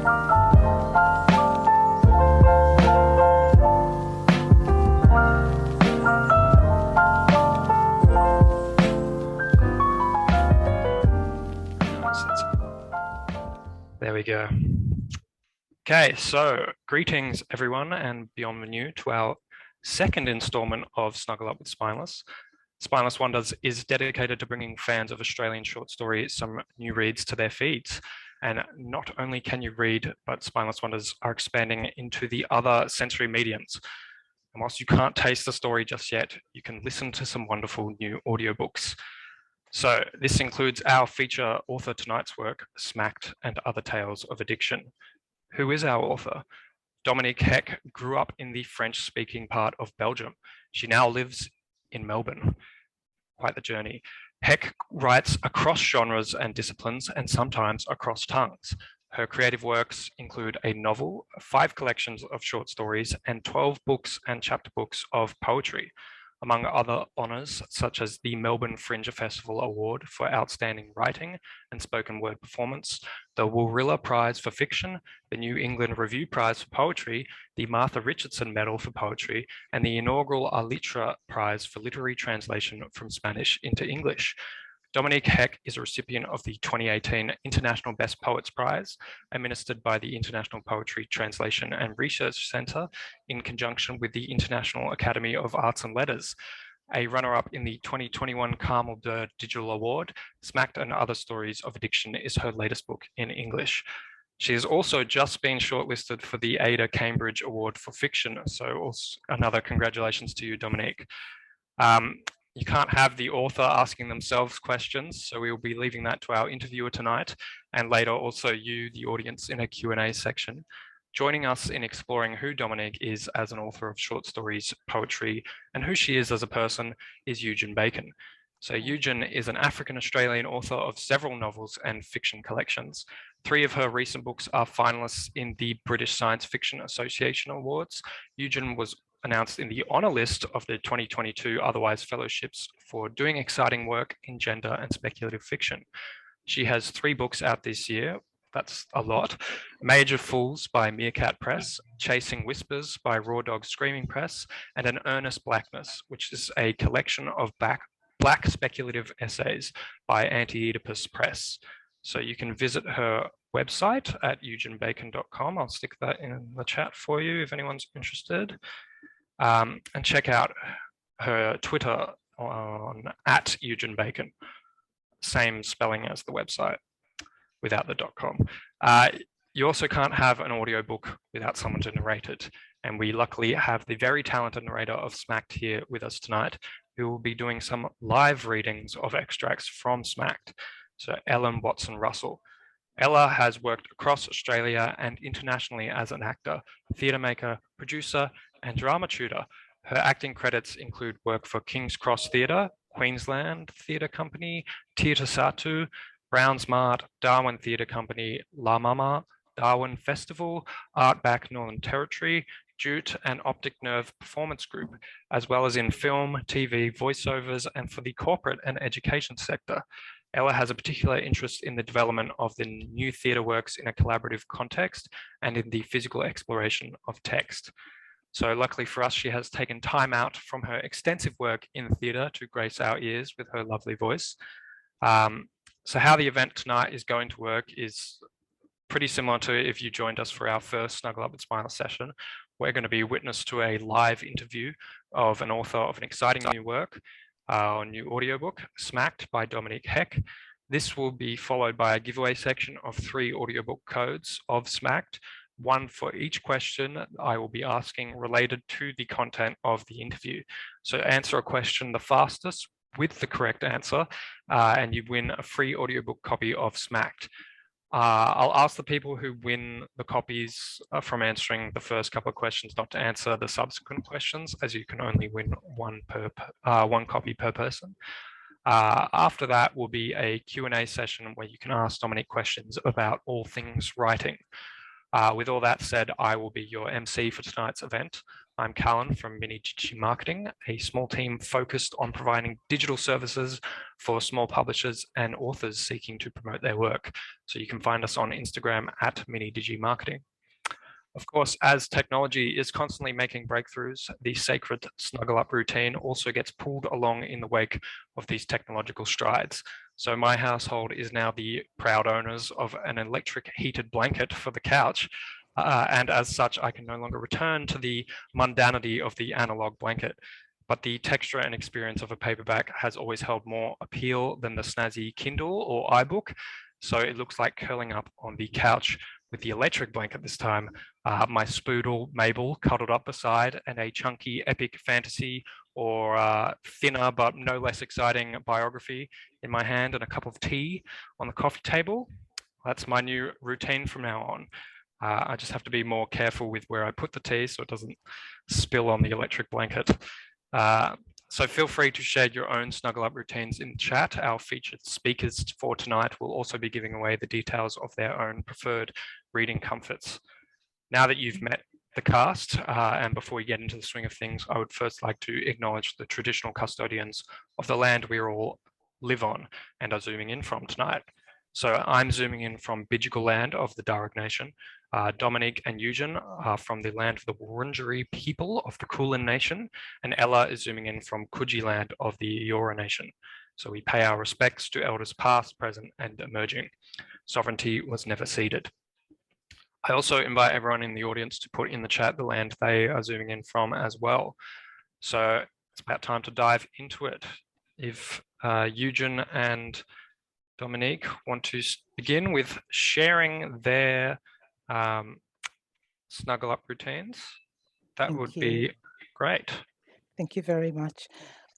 There we go. Okay, so greetings everyone and beyond menu to our second installment of Snuggle Up with Spineless. Spineless Wonders is dedicated to bringing fans of Australian short story some new reads to their feeds. And not only can you read, but Spineless Wonders are expanding into the other sensory mediums. And whilst you can't taste the story just yet, you can listen to some wonderful new audiobooks. So this includes our feature author tonight's work, Smacked and Other Tales of Addiction. Who is our author? Dominique Heck grew up in the French-speaking part of Belgium. She now lives in Melbourne. Quite the journey. Heck writes across genres and disciplines and sometimes across tongues. Her creative works include a novel, 5 collections of short stories, and 12 books and chapter books of poetry, among other honours such as the Melbourne Fringe Festival Award for Outstanding Writing and Spoken Word Performance, the Warilla Prize for Fiction, the New England Review Prize for Poetry, the Martha Richardson Medal for Poetry, and the inaugural Alitra Prize for Literary Translation from Spanish into English. Dominique Heck is a recipient of the 2018 International Best Poets Prize, administered by the International Poetry Translation and Research Centre in conjunction with the International Academy of Arts and Letters. A runner-up in the 2021 Carmel Durr Digital Award, Smacked and Other Stories of Addiction is her latest book in English. She has also just been shortlisted for the Ada Cambridge Award for Fiction, so also another congratulations to you, Dominique. You can't have the author asking themselves questions, so we will be leaving that to our interviewer tonight, and later also you, the audience, in a Q&A section. Joining us in exploring who Dominique is as an author of short stories, poetry, and who she is as a person is Eugen Bacon. So Eugen is an African-Australian author of several novels and fiction collections. 3 of her recent books are finalists in the British Science Fiction Association Awards. Eugen was announced in the honour list of the 2022 Otherwise Fellowships for doing exciting work in gender and speculative fiction. She has 3 books out this year. That's a lot. Major Fools by Meerkat Press, Chasing Whispers by Raw Dog Screaming Press, and An Earnest Blackness, which is a collection of black speculative essays by Anti-Oedipus Press. So you can visit her website at eugenbacon.com. I'll stick that in the chat for you if anyone's interested. And check out her Twitter on @EugenBacon, same spelling as the website without the .com. You also can't have an audiobook without someone to narrate it. And we luckily have the very talented narrator of Smacked here with us tonight, who will be doing some live readings of extracts from Smacked. So Ellen Watson Russell. Ella has worked across Australia and internationally as an actor, theatre maker, producer, and drama tutor. Her acting credits include work for King's Cross Theatre, Queensland Theatre Company, Theatre Satu, Browns Mart, Darwin Theatre Company, La Mama, Darwin Festival, Artback Northern Territory, Jute and Optic Nerve Performance Group, as well as in film, TV, voiceovers, and for the corporate and education sector. Ella has a particular interest in the development of the new theatre works in a collaborative context and in the physical exploration of text. So luckily for us, she has taken time out from her extensive work in theatre to grace our ears with her lovely voice. So how the event tonight is going to work is pretty similar to if you joined us for our first Snuggle Up with Spineless session. We're going to be witness to a live interview of an author of an exciting new work, a new audiobook, Smacked by Dominique Heck. This will be followed by a giveaway section of 3 audiobook codes of Smacked, 1 for each question I will be asking related to the content of the interview. So answer a question the fastest with the correct answer, and you win a free audiobook copy of Smacked. I'll ask the people who win the copies from answering the first couple of questions not to answer the subsequent questions, as you can only win one copy per person. After that will be a Q&A session where you can ask Dominique questions about all things writing. With all that said, I will be your MC for tonight's event. I'm Callan from Mini Digital Marketing, a small team focused on providing digital services for small publishers and authors seeking to promote their work. So you can find us on Instagram at Mini Digital Marketing. Of course, as technology is constantly making breakthroughs, the sacred Snuggle Up routine also gets pulled along in the wake of these technological strides. So my household is now the proud owners of an electric heated blanket for the couch. And as such, I can no longer return to the mundanity of the analog blanket. But the texture and experience of a paperback has always held more appeal than the snazzy Kindle or iBook. So it looks like curling up on the couch with the electric blanket this time. My spoodle Mabel cuddled up beside, and a chunky epic fantasy or thinner but no less exciting biography in my hand, and a cup of tea on the coffee table. That's my new routine from now on. I just have to be more careful with where I put the tea so it doesn't spill on the electric blanket. So feel free to share your own Snuggle Up routines in chat. Our featured speakers for tonight will also be giving away the details of their own preferred reading comforts. Now that you've met the cast, and before we get into the swing of things, I would first like to acknowledge the traditional custodians of the land we all live on and are zooming in from tonight. So I'm zooming in from Bidjigal land of the Darug Nation. Dominique and Eugen are from the land of the Wurundjeri people of the Kulin Nation, and Ella is zooming in from Coogee land of the Eora Nation. So we pay our respects to elders past, present, and emerging. Sovereignty was never ceded. I also invite everyone in the audience to put in the chat the land they are zooming in from as well. So it's about time to dive into it. If Eugen and Dominique want to begin with sharing their Snuggle Up routines, that would be great. Thank you very much.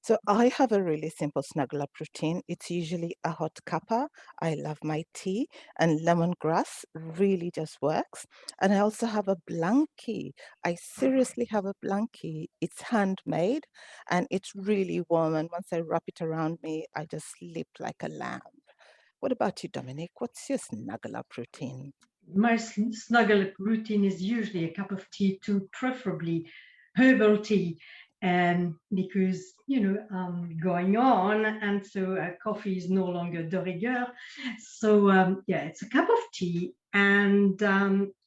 So I have a really simple Snuggle Up routine. It's usually a hot cuppa. I love my tea, and lemongrass really just works. And I also have a blankie. I seriously have a blankie. It's handmade and it's really warm. And once I wrap it around me, I just sleep like a lamb. What about you, Dominic? What's your Snuggle Up routine? My Snuggle routine is usually a cup of tea too, preferably herbal tea, because I'm going on, and so coffee is no longer de rigueur. So yeah, it's a cup of tea, and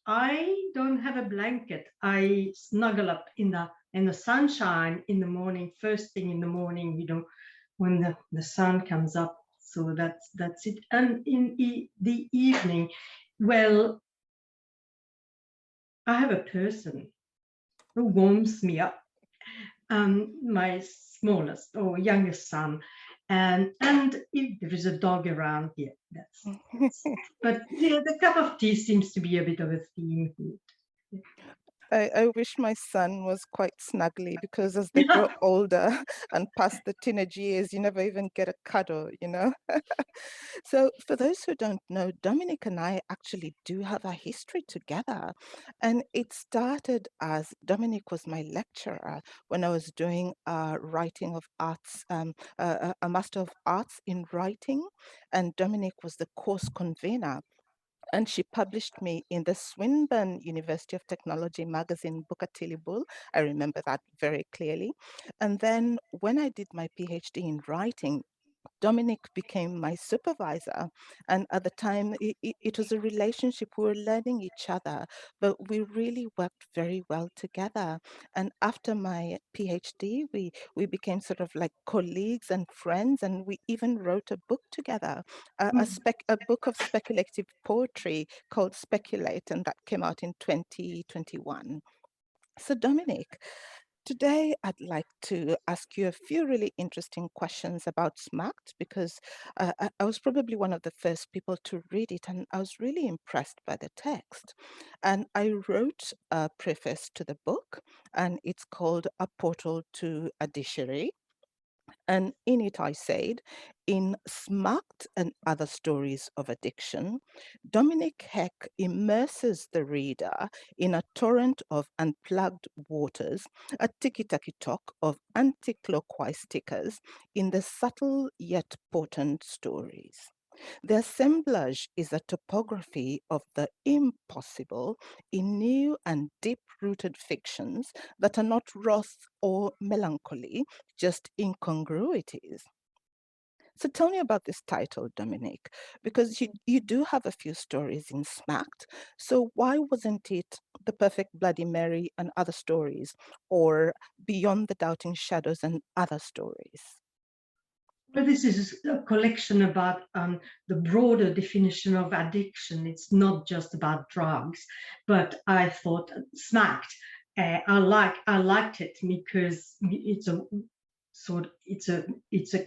I don't have a blanket. I snuggle up in the sunshine in the morning, first thing in the morning, when the sun comes up. So that's it. And in the evening, well, I have a person who warms me up, my smallest or youngest son, and if there is a dog around, yeah, that's but yeah, the cup of tea seems to be a bit of a theme here. I wish my son was quite snuggly, because as they grow older and past the teenage years, you never even get a cuddle, So for those who don't know, Dominic and I actually do have a history together. And it started as Dominic was my lecturer when I was doing writing of arts, a Master of Arts in Writing. And Dominic was the course convener. And she published me in the Swinburne University of Technology magazine, Bukatili Bull. I remember that very clearly. And then when I did my PhD in writing, Dominic became my supervisor. And at the time, it was a relationship. We were learning each other, but we really worked very well together. And after my PhD, we became sort of like colleagues and friends, and we even wrote a book together, a book of speculative poetry called Speculate, and that came out in 2021. So Dominic, today, I'd like to ask you a few really interesting questions about Smacked, because I was probably one of the first people to read it, and I was really impressed by the text. And I wrote a preface to the book, and it's called A Portal to a Dictionary. And in it, I said, in Smacked and Other Stories of Addiction, Dominic Heck immerses the reader in a torrent of unplugged waters, a tiki-taki talk of anti-clockwise tickers in the subtle yet potent stories. The assemblage is a topography of the impossible in new and deep-rooted fictions that are not wrath or melancholy, just incongruities. So tell me about this title, Dominique, because you do have a few stories in Smacked. So why wasn't it The Perfect Bloody Mary and Other Stories, or Beyond the Doubting Shadows and Other Stories? Well, this is a collection about the broader definition of addiction. It's not just about drugs, but I thought Smacked. I liked it because it's a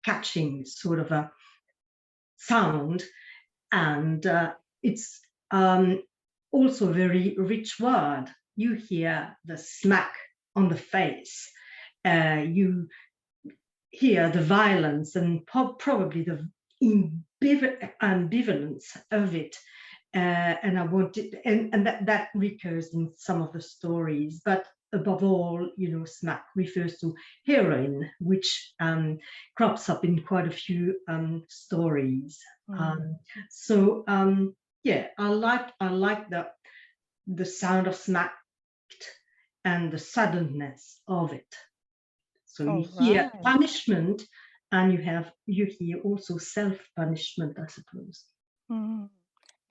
catching sort of a sound, and it's also a very rich word. You hear the smack on the face. You hear the violence and probably the ambivalence of it. And I wanted, and that recurs in some of the stories, but above all, smack refers to heroin, which crops up in quite a few stories. Yeah, I like the sound of smacked and the suddenness of it. So you hear punishment, and you hear also self-punishment, I suppose.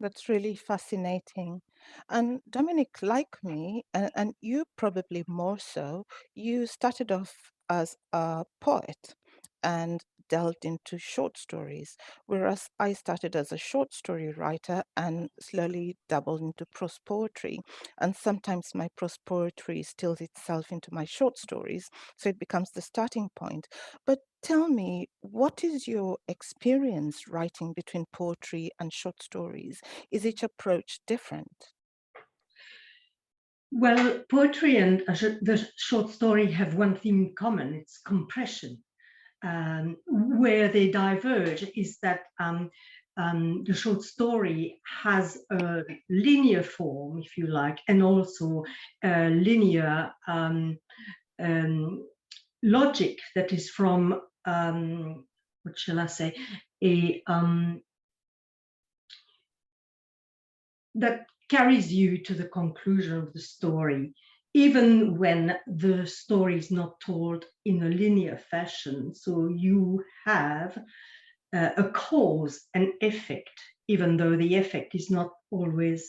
That's really fascinating. And Dominic, like me, and you probably more so, you started off as a poet and delved into short stories, whereas I started as a short story writer and slowly dabbled into prose poetry. And sometimes my prose poetry stills itself into my short stories, so it becomes the starting point. But tell me, what is your experience writing between poetry and short stories? Is each approach different? Well, poetry and the short story have one thing in common: it's compression. Where they diverge is that the short story has a linear form, if you like, and also a linear logic that is from, what shall I say, that carries you to the conclusion of the story, even when the story is not told in a linear fashion. So you have a cause and effect, even though the effect is not always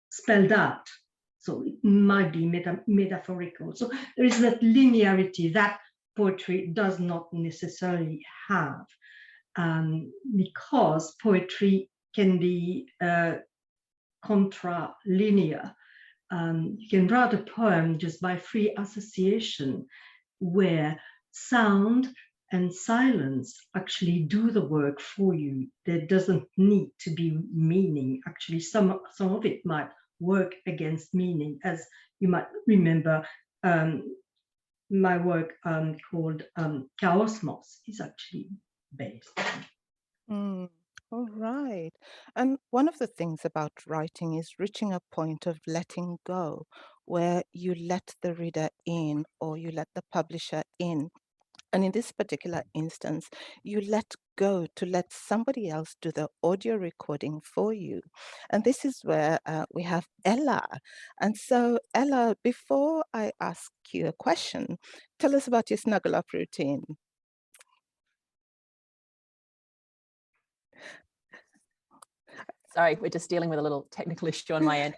spelled out. So it might be metaphorical. So there is that linearity that poetry does not necessarily have. Because poetry can be contra-linear. You can write a poem just by free association, where sound and silence actually do the work for you. There doesn't need to be meaning. Actually, some of it might work against meaning, as you might remember. My work called Chaosmos is actually based. All right. And one of the things about writing is reaching a point of letting go, where you let the reader in or you let the publisher in. And in this particular instance, you let go to let somebody else do the audio recording for you. And this is where we have Ella. And so, Ella, before I ask you a question, tell us about your Snuggle Up routine. Sorry, we're just dealing with a little technical issue on my end.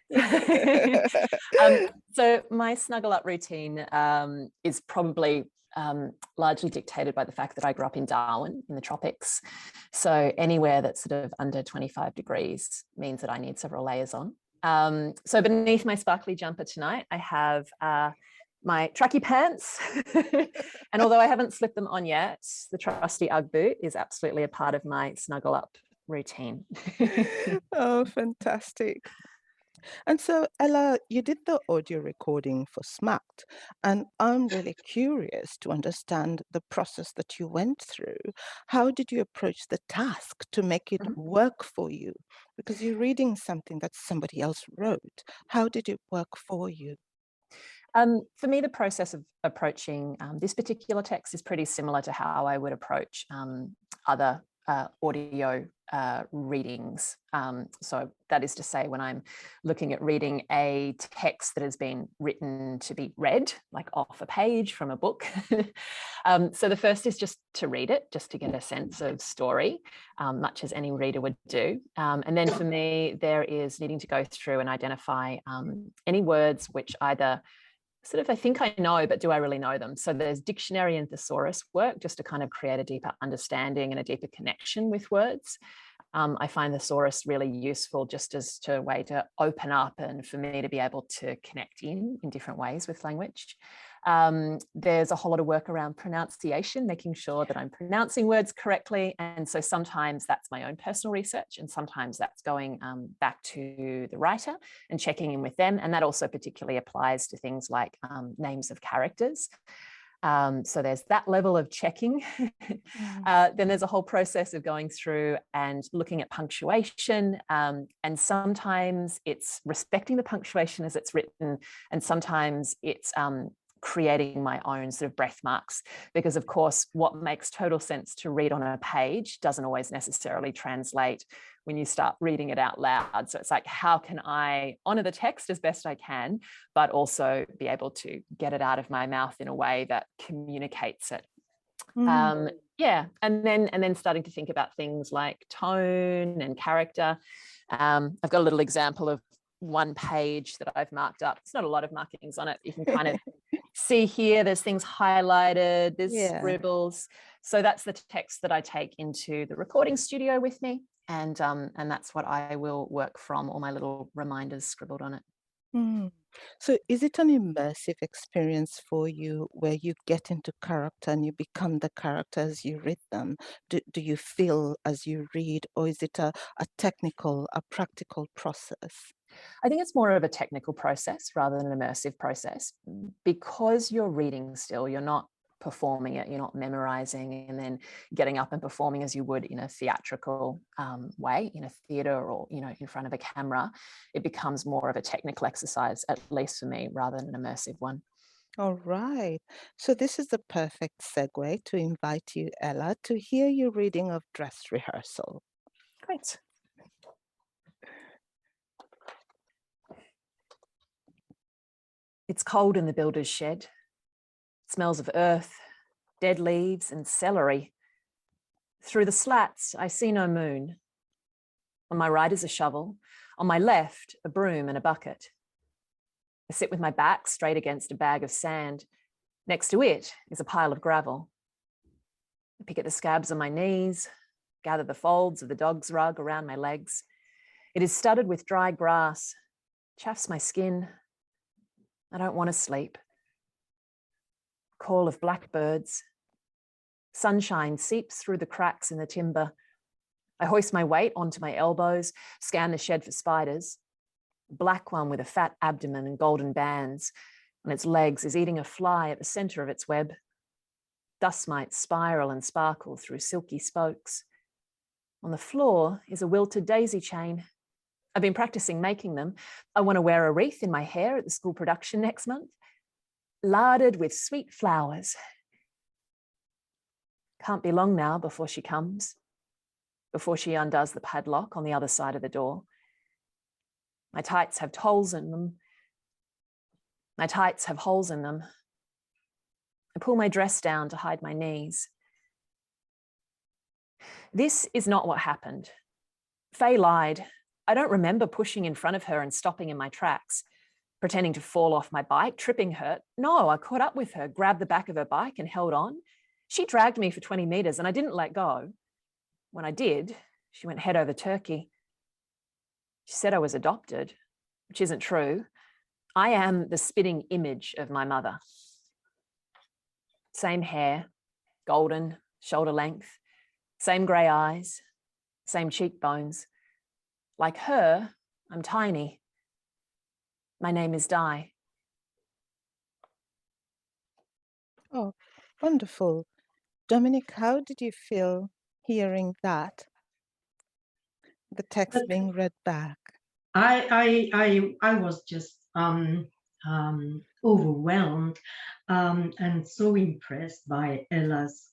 So my Snuggle Up routine is probably largely dictated by the fact that I grew up in Darwin in the tropics. So anywhere that's sort of under 25 degrees means that I need several layers on. So beneath my sparkly jumper tonight, I have my tracky pants. And although I haven't slipped them on yet, the trusty Ugg boot is absolutely a part of my Snuggle Up routine. Oh, fantastic. And so, Ella, you did the audio recording for Smacked, and I'm really curious to understand the process that you went through. How did you approach the task to make it work for you? Because you're reading something that somebody else wrote. How did it work for you? For me, the process of approaching this particular text is pretty similar to how I would approach other audio readings. So that is to say, when I'm looking at reading a text that has been written to be read, like off a page from a book. So the first is just to read it, just to get a sense of story, much as any reader would do. And then for me, there is needing to go through and identify any words which either sort of I think I know, but do I really know them? So there's dictionary and thesaurus work just to kind of create a deeper understanding and a deeper connection with words. I find thesaurus really useful just as a way to open up and for me to be able to connect in different ways with language. There's a whole lot of work around pronunciation, making sure that I'm pronouncing words correctly. And so sometimes that's my own personal research, and sometimes that's going back to the writer and checking in with them. And that also particularly applies to things like names of characters. So there's that level of checking. Then there's a whole process of going through and looking at punctuation. And sometimes it's respecting the punctuation as it's written, and sometimes it's creating my own sort of breath marks, because of course what makes total sense to read on a page doesn't always necessarily translate when you start reading it out loud. So it's like, how can I honor the text as best I can, but also be able to get it out of my mouth in a way that communicates it. Yeah, and then starting to think about things like tone and character. I've got a little example of one page that I've marked up. It's not a lot of markings on it. You can kind of see here, there's things highlighted, there's scribbles. So that's the text that I take into the recording studio with me. And that's what I will work from, all my little reminders scribbled on it. So is it an immersive experience for you where you get into character and you become the character as you read them? Do you feel as you read, or is it a technical, a practical process? I think it's more of a technical process rather than an immersive process, because you're reading still, you're not performing it, you're not memorizing and then getting up and performing as you would in a theatrical way, in a theatre or, you know, in front of a camera. It becomes more of a technical exercise, at least for me, rather than an immersive one. All right. So this is the perfect segue to invite you, Ella, to hear your reading of Dress Rehearsal. Great. It's cold in the builder's shed. It smells of earth, dead leaves and celery. Through the slats, I see no moon. On my right is a shovel. On my left, a broom and a bucket. I sit with my back straight against a bag of sand. Next to it is a pile of gravel. I pick at the scabs on my knees, gather the folds of the dog's rug around my legs. It is studded with dry grass, chafes my skin. I don't want to sleep. Call of blackbirds. Sunshine seeps through the cracks in the timber. I hoist my weight onto my elbows, scan the shed for spiders. A black one with a fat abdomen and golden bands on its legs is eating a fly at the center of its web. Dust mites spiral and sparkle through silky spokes. On the floor is a wilted daisy chain. I've been practicing making them. I want to wear a wreath in my hair at the school production next month, larded with sweet flowers. Can't be long now before she comes, before she undoes the padlock on the other side of the door. My tights have holes in them. My tights have holes in them. I pull my dress down to hide my knees. This is not what happened. Faye lied. I don't remember pushing in front of her and stopping in my tracks, pretending to fall off my bike, tripping her. No, I caught up with her, grabbed the back of her bike and held on. She dragged me for 20 meters and I didn't let go. When I did, she went head over turkey. She said I was adopted, which isn't true. I am the spitting image of my mother. Same hair, golden, shoulder length, same grey eyes, same cheekbones. Like her, I'm tiny. My name is Di. Oh, wonderful. Dominic, how did you feel hearing that? The text being read back. I was just overwhelmed and so impressed by Ella's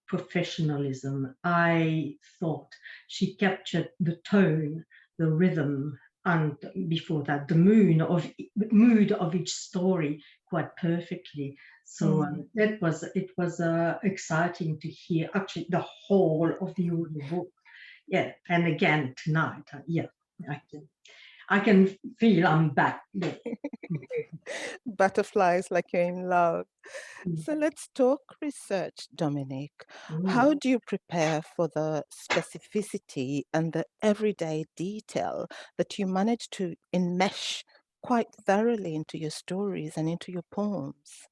professionalism. I thought she captured the tone, the rhythm, and before that, the mood of each story quite perfectly. So it was exciting to hear actually the whole of the audiobook. Yeah, and again tonight, yeah, I can feel I'm back. Butterflies like you're in love. So let's talk research, Dominique. How do you prepare for the specificity and the everyday detail that you manage to enmesh quite thoroughly into your stories and into your poems?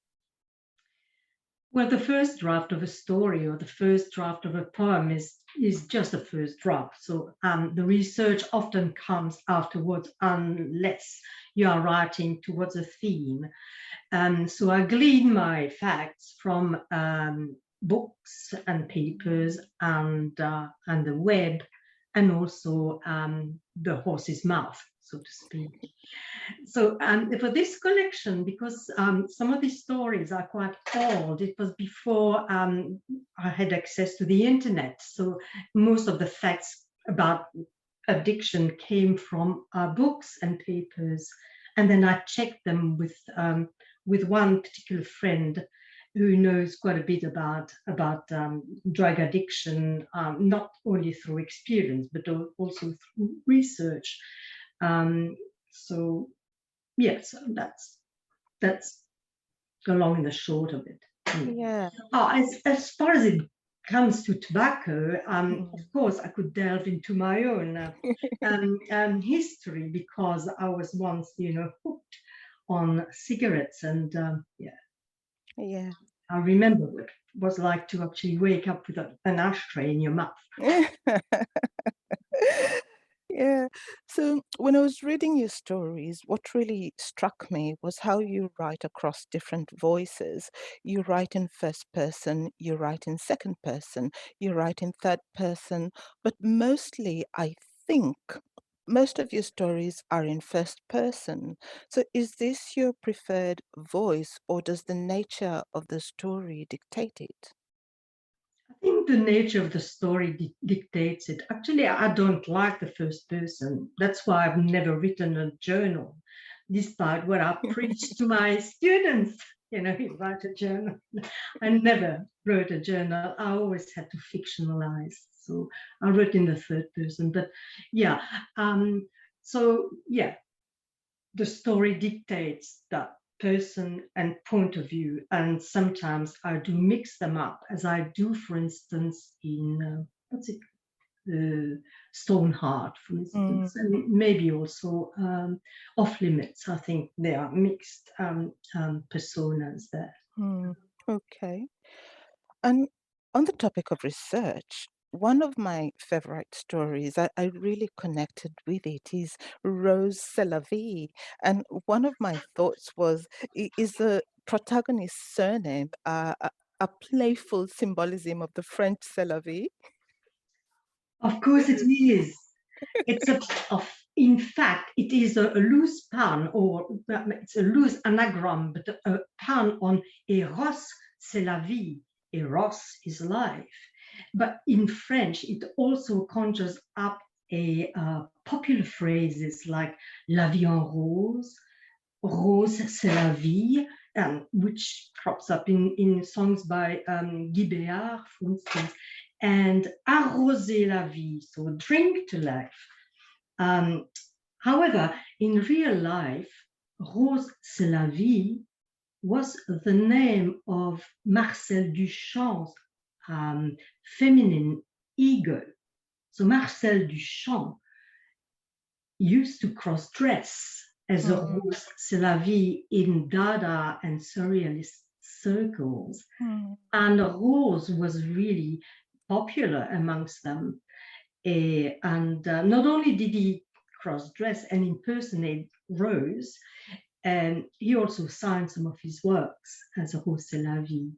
Well, the first draft of a story or the first draft of a poem is just a first draft. So the research often comes afterwards unless you are writing towards a theme. So I glean my facts from books and papers and the web, and also the horse's mouth, so to speak. So for this collection, because some of these stories are quite old, it was before I had access to the internet. So most of the facts about addiction came from books and papers. And then I checked them with one particular friend who knows quite a bit about drug addiction, not only through experience, but also through research. So yes, that's the long and the short of it. Yeah. As far as it comes to tobacco, of course, I could delve into my own history, because I was once, hooked on cigarettes, and Yeah. I remember what it was like to actually wake up with an ashtray in your mouth. Yeah. So when I was reading your stories, what really struck me was how you write across different voices. You write in first person, you write in second person, you write in third person, but mostly I think most of your stories are in first person. So is this your preferred voice, or does the nature of the story dictate it? I think the nature of the story dictates it. Actually, I don't like the first person. That's why I've never written a journal, despite what I preach to my students. You write a journal. I never wrote a journal. I always had to fictionalize. So I wrote in the third person. But yeah, the story dictates that person and point of view, and sometimes I do mix them up, as I do, for instance, in Stoneheart, for instance, and maybe also Off Limits. I think they are mixed personas there. Okay. And on the topic of research, one of my favorite stories, I really connected with it, is Rose C'est la Vie. And one of my thoughts was, is the protagonist's surname a playful symbolism of the French C'est la Vie? Of course it is. In fact, it is a loose pun, or it's a loose anagram, but a pun on Eros, c'est la vie. Eros is life. But in French, it also conjures up popular phrases like la vie en rose, rose c'est la vie, which crops up in songs by Guy Béard, for instance, and arroser la vie, so drink to life. However, in real life, Rose c'est la vie was the name of Marcel Duchamp's feminine ego. So Marcel Duchamp used to cross-dress as a Rose c'est la vie in Dada and Surrealist circles. And Rose was really popular amongst them. And not only did he cross-dress and impersonate Rose, he also signed some of his works as a Rose c'est la vie.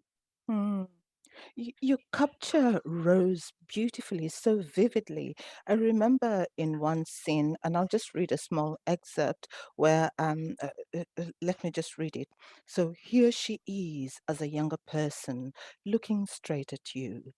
You capture Rose beautifully, so vividly. I remember in one scene, and I'll just read a small excerpt where, let me just read it. So here she is as a younger person, looking straight at you.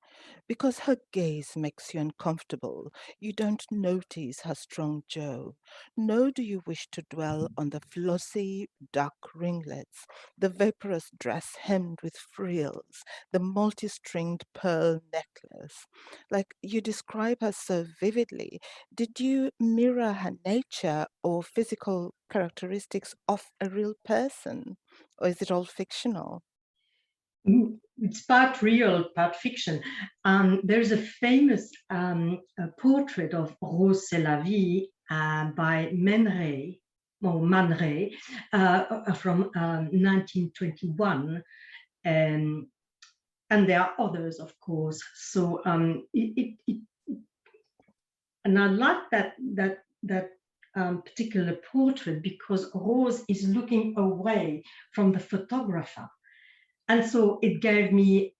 Because her gaze makes you uncomfortable, you don't notice her strong jaw, nor do you wish to dwell on the flossy, dark ringlets, the vaporous dress hemmed with frills, the multi-stringed pearl necklace. Like you describe her so vividly. Did you mirror her nature or physical characteristics of a real person? Or is it all fictional? It's part real, part fiction. There's a famous portrait of Rose C'est la vie by Man Ray, from 1921. And there are others, of course. So and I like that particular portrait because Rose is looking away from the photographer. And so it gave me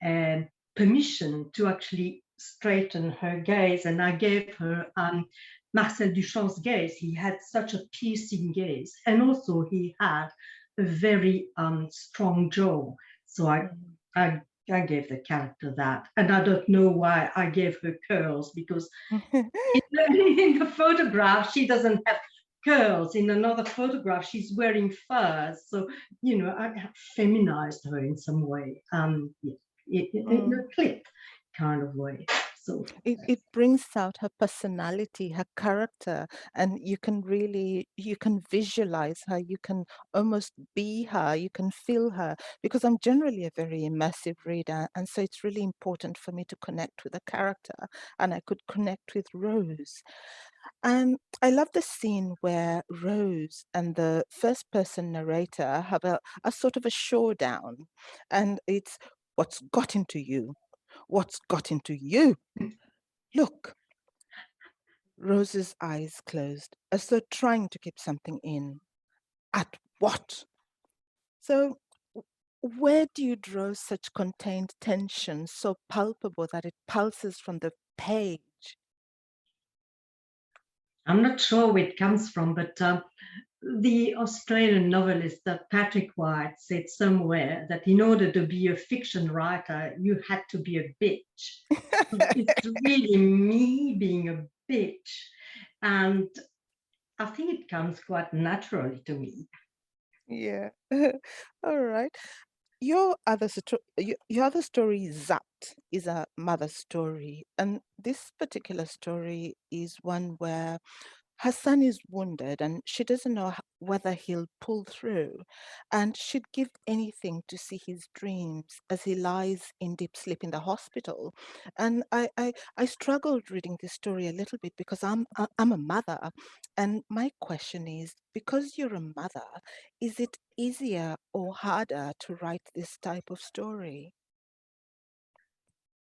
permission to actually straighten her gaze. And I gave her Marcel Duchamp's gaze. He had such a piercing gaze. And also he had a very strong jaw. So I gave the character that. And I don't know why I gave her curls, because in the photograph, she doesn't have curls. In another photograph, she's wearing furs. So, you know, I feminized her in some way, in a clip kind of way. So it brings out her personality, her character, and you can visualize her, you can almost be her, you can feel her, because I'm generally a very immersive reader, and so it's really important for me to connect with a character, and I could connect with Rose. And I love the scene where Rose and the first person narrator have a sort of a showdown, and it's what's got into you. What's got into you? Look. Rose's eyes closed, as though trying to keep something in. At what? So, where do you draw such contained tension, so palpable that it pulses from the page? I'm not sure where it comes from, but the Australian novelist Patrick White said somewhere that in order to be a fiction writer, you had to be a bitch. It's really me being a bitch. And I think it comes quite naturally to me. Yeah. All right. Your other story, Zapped, is a mother story. And this particular story is one where her son is wounded and she doesn't know whether he'll pull through. And she'd give anything to see his dreams as he lies in deep sleep in the hospital. And I struggled reading this story a little bit because I'm a mother. And my question is, because you're a mother, is it easier or harder to write this type of story?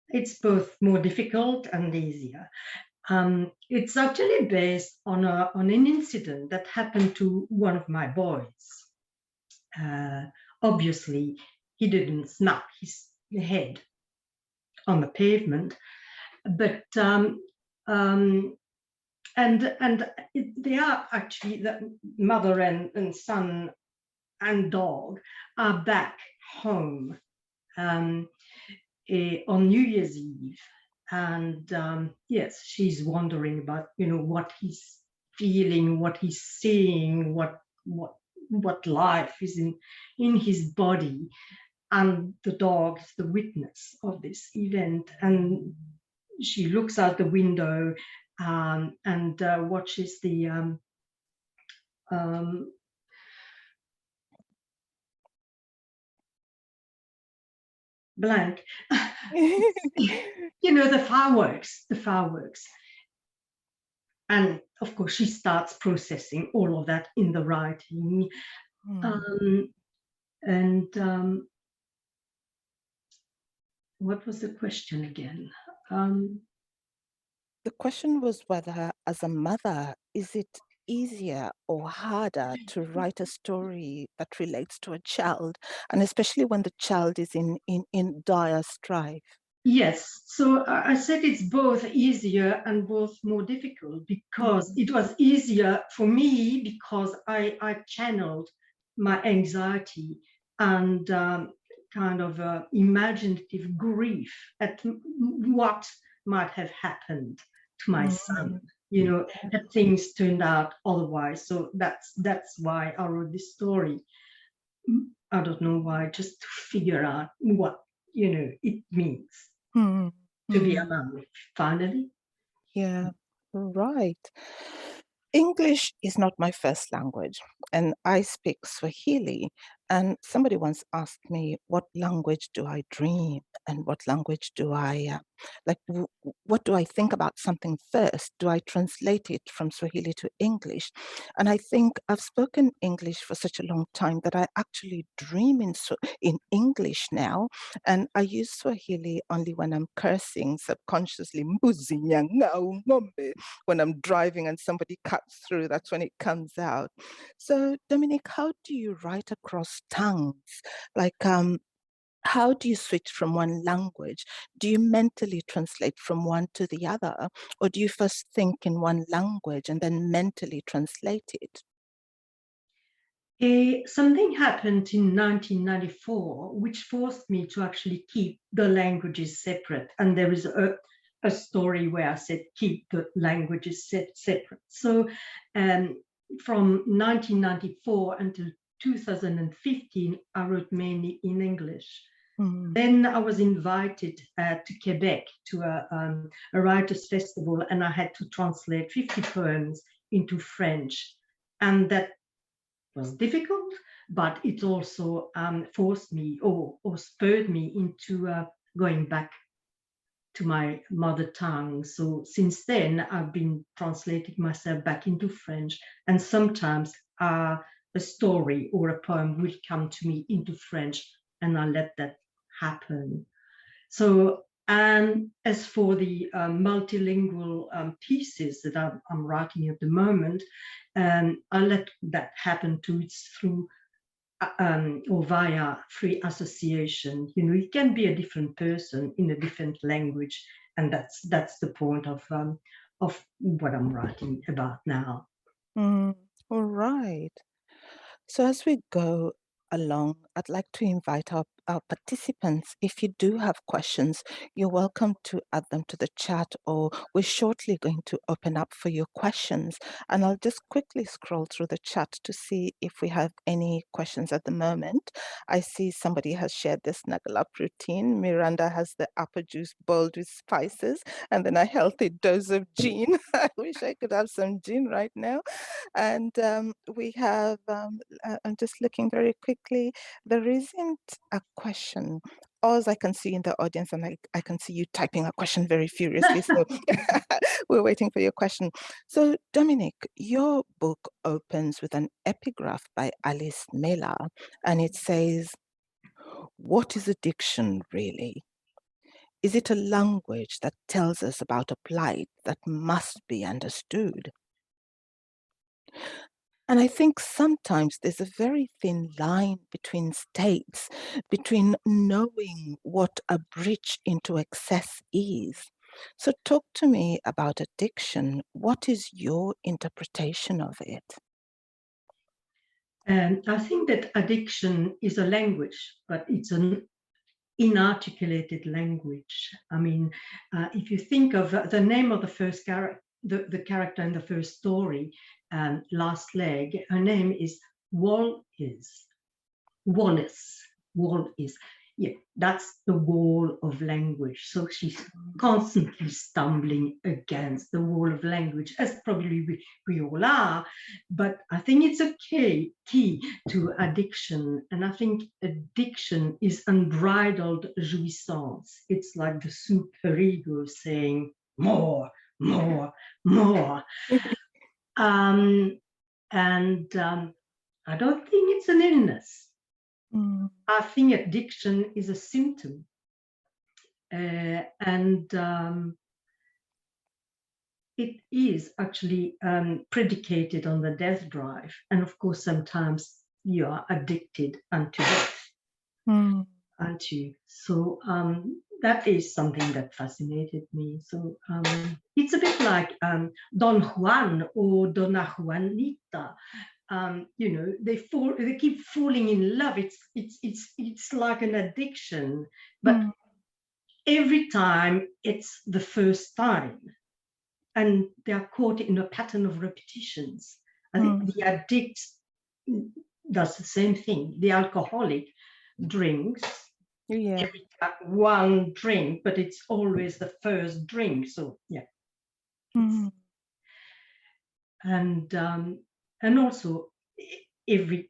It's both more difficult and easier. It's actually based on an incident that happened to one of my boys. Obviously, he didn't smack his head on the pavement, but they are actually, the mother and son and dog are back home on New Year's Eve. And yes, she's wondering about, what he's feeling, what he's seeing, what life is in his body. And the dog is the witness of this event. And she looks out the window and watches the blank, the fireworks. And of course, she starts processing all of that in the writing. What was the question again? The question was whether, as a mother, is it easier or harder to write a story that relates to a child, and especially when the child is in dire strife? Yes, so I said it's both easier and both more difficult, because it was easier for me because I channeled my anxiety and kind of imaginative grief at what might have happened to my son, had things turned out otherwise. So that's why I wrote this story. I don't know why, just to figure out what it means to be a mom, finally. Yeah, right. English is not my first language, and I speak Swahili. And somebody once asked me, what language do I dream? And what language do I, what do I think about something first? Do I translate it from Swahili to English? And I think I've spoken English for such a long time that I actually dream in English now. And I use Swahili only when I'm cursing subconsciously, "Mbuzi nyang'au ng'ombe," when I'm driving and somebody cuts through. That's when it comes out. So, Dominique, how do you write across tongues? How do you switch from one language? Do you mentally translate from one to the other? Or do you first think in one language and then mentally translate it? Something happened in 1994, which forced me to actually keep the languages separate. And there is a story where I said, keep the languages separate. So from 1994 until 2015, I wrote mainly in English. Then I was invited to Quebec to a writers' festival, and I had to translate 50 poems into French. And that was difficult, but it also forced me or spurred me into going back to my mother tongue. So since then, I've been translating myself back into French, and sometimes a story or a poem will come to me into French, and I let that happen. So, and as for the multilingual pieces that I'm writing at the moment, I let that happen too. It's through or via free association. It can be a different person in a different language, and that's the point of what I'm writing about now. All right. So as we go along, I'd like to invite our participants, if you do have questions, you're welcome to add them to the chat, or we're shortly going to open up for your questions. And I'll just quickly scroll through the chat to see if we have any questions at the moment. I see somebody has shared the Snuggle Up routine. Miranda has the apple juice boiled with spices and then a healthy dose of gin. I wish I could have some gin right now. And we have, I'm just looking very quickly, there isn't a question. All I can see in the audience, and I can see you typing a question very furiously, so we're waiting for your question. So Dominique, your book opens with an epigraph by Alice Miller, and it says, "What is addiction really? Is it a language that tells us about a plight that must be understood?" And I think sometimes there's a very thin line between states, between knowing what a breach into excess is. So talk to me about addiction. What is your interpretation of it? I think that addiction is a language, but it's an inarticulated language. I mean, if you think of the name of the first character, the character in the first story, Last Leg, her name is Wallace. Yeah, that's the wall of language. So she's constantly stumbling against the wall of language, as probably we all are. But I think it's a key to addiction. And I think addiction is unbridled jouissance. It's like the superego saying, more, more, more. I don't think it's an illness. I think addiction is a symptom. And it is actually predicated on the death drive. And of course, sometimes you are addicted unto death. Unto. So that is something that fascinated me. So it's a bit like Don Juan or Donna Juanita. You know, they keep falling in love. It's like an addiction, but every time it's the first time, and they are caught in a pattern of repetitions. I think the addict does the same thing. The alcoholic drinks every one drink, but it's always the first drink. So yeah. And also every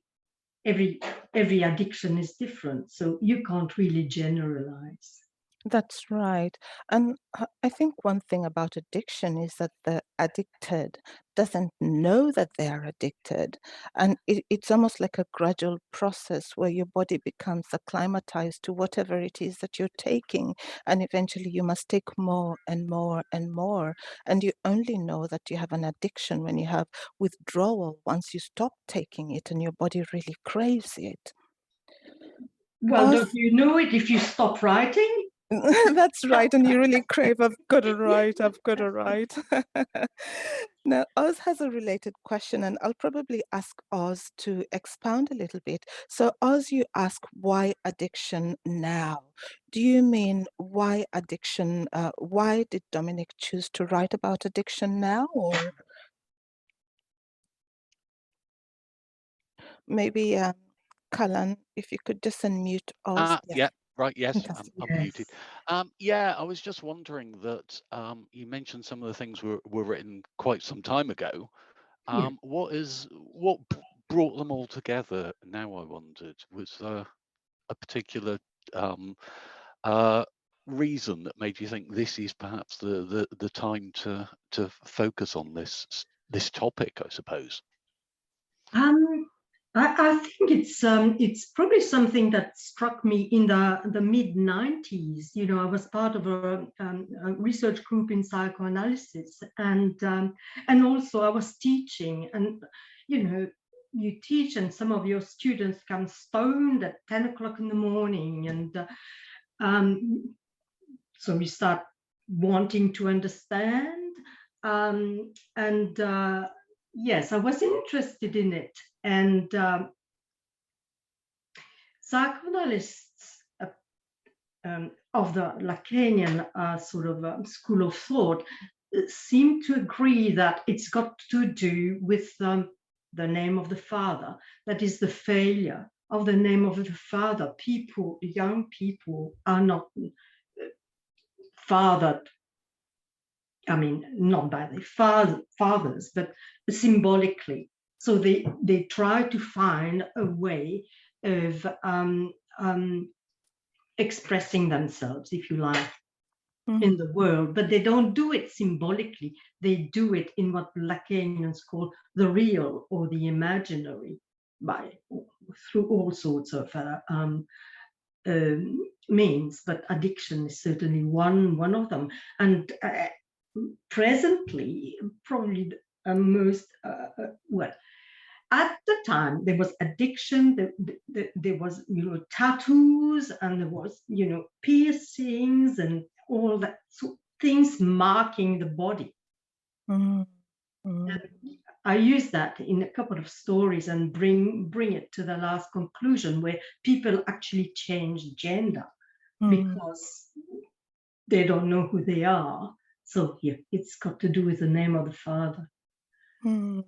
addiction is different, so you can't really generalize. That's right. And I think one thing about addiction is that the addicted doesn't know that they are addicted. And it's almost like a gradual process where your body becomes acclimatized to whatever it is that you're taking. And eventually you must take more and more and more. And you only know that you have an addiction when you have withdrawal, once you stop taking it and your body really craves it. Well, don't you know it if you stop writing? That's right, and you really crave, I've got to write. Now, Oz has a related question, and I'll probably ask Oz to expound a little bit. So, Oz, you ask, why addiction now? Do you mean why addiction? Why did Dominic choose to write about addiction now? Or maybe, Cullen, if you could just unmute Oz. Yeah. Right, yes, Fantastic. I'm muted. Yeah, I was just wondering that you mentioned some of the things were written quite some time ago. What brought them all together now, I wondered? Was there a particular reason that made you think this is perhaps the time to focus on this topic, I suppose? I think it's probably something that struck me in the mid-90s. You know, I was part of a research group in psychoanalysis, and also I was teaching, and you know, you teach and some of your students come stoned at 10 o'clock in the morning, and so we start wanting to understand, yes, I was interested in it. And psychoanalysts of the Lacanian sort of school of thought seem to agree that it's got to do with the name of the father. That is the failure of the name of the father. Young people are not fathered, I mean, not by their fathers, but symbolically. So they try to find a way of expressing themselves, if you like, in the world, but they don't do it symbolically. They do it in what Lacanians call the real or the imaginary, through all sorts of means. But addiction is certainly one of them. And presently, probably most well, at the time there was addiction, there was, you know, tattoos, and there was, you know, piercings and all that, so things marking the body. I use that in a couple of stories and bring it to the last conclusion, where people actually change gender because they don't know who they are. So yeah, it's got to do with the name of the father. Do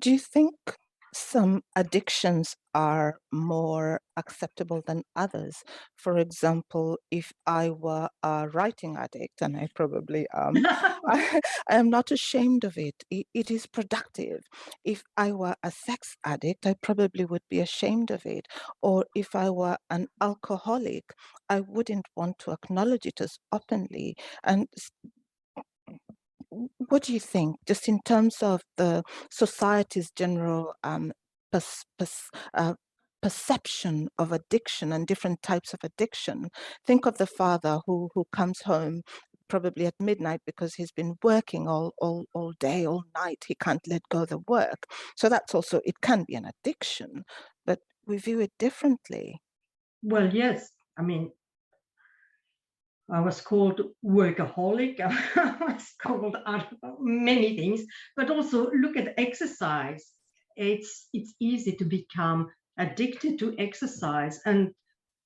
you think some addictions are more acceptable than others? For example, if I were a writing addict, and I probably am, I am not ashamed of it. It is productive. If I were a sex addict, I probably would be ashamed of it. Or if I were an alcoholic, I wouldn't want to acknowledge it as openly. And what do you think, just in terms of the society's general perception of addiction and different types of addiction? Think of the father who comes home probably at midnight because he's been working all day, all night. He can't let go of the work. So that's also, it can be an addiction, but we view it differently. Well, yes. I mean, I was called workaholic. I was called many things, but also look at exercise. It's easy to become addicted to exercise. And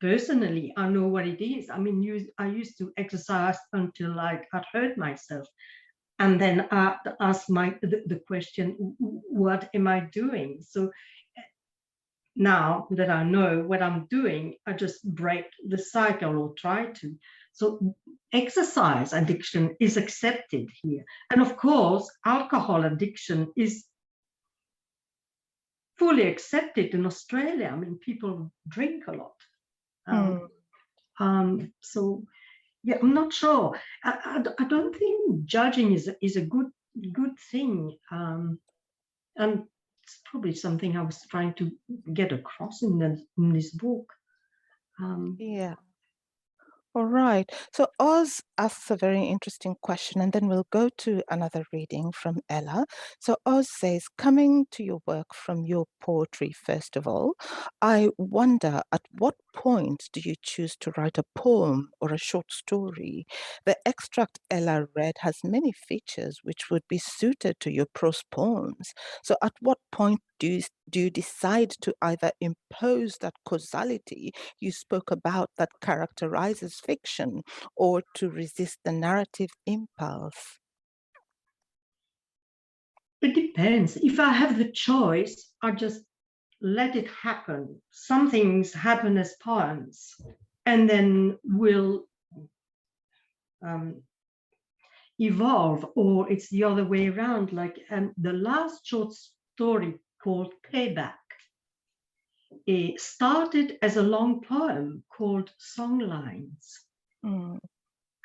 personally, I know what it is. I mean, I used to exercise until I'd hurt myself. And then I ask the question, what am I doing? So now that I know what I'm doing, I just break the cycle or try to. So exercise addiction is accepted here. And of course, alcohol addiction is fully accepted in Australia. I mean, people drink a lot. So yeah, I'm not sure. I don't think judging is a good thing. And it's probably something I was trying to get across in this book. Yeah. All right. So Oz asks a very interesting question, and then we'll go to another reading from Ella. So Oz says, coming to your work from your poetry, first of all, I wonder at what point do you choose to write a poem or a short story? The extract Ella read has many features which would be suited to your prose poems. So at what point do you decide to either impose that causality you spoke about that characterizes fiction, or to resist the narrative impulse? It depends. If I have the choice, I just let it happen. Some things happen as poems, and then will evolve, or it's the other way around. Like the last short story called Payback, it started as a long poem called Songlines.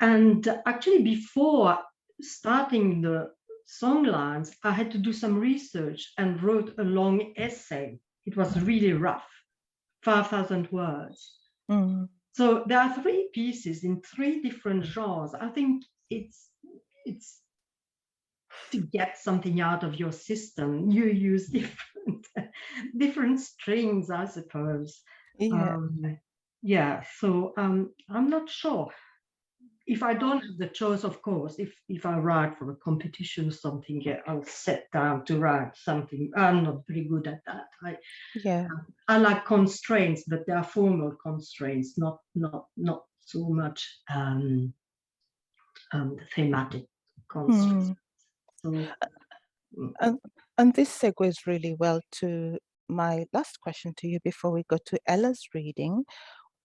And actually, before starting the songlines, I had to do some research and wrote a long essay. It was really rough, 5,000 words. So there are 3 pieces in 3 different genres. I think it's to get something out of your system. You use different strings, I suppose. Yeah. So I'm not sure. If I don't have the choice, of course, if I write for a competition or something, I'll sit down to write something. I'm not very good at that. I like constraints, but they are formal constraints, not so much thematic constraints. And this segues really well to my last question to you before we go to Ella's reading.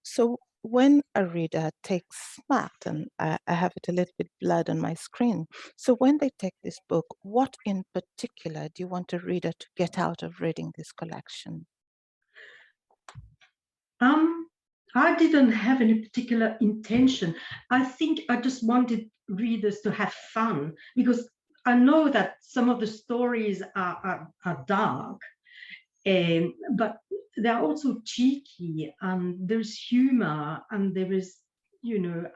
So when a reader takes SMAT, and I have it a little bit blurred on my screen, so when they take this book, what in particular do you want a reader to get out of reading this collection? I didn't have any particular intention. I think I just wanted readers to have fun, because I know that some of the stories are dark, but they're also cheeky, and there's humor, and there is, there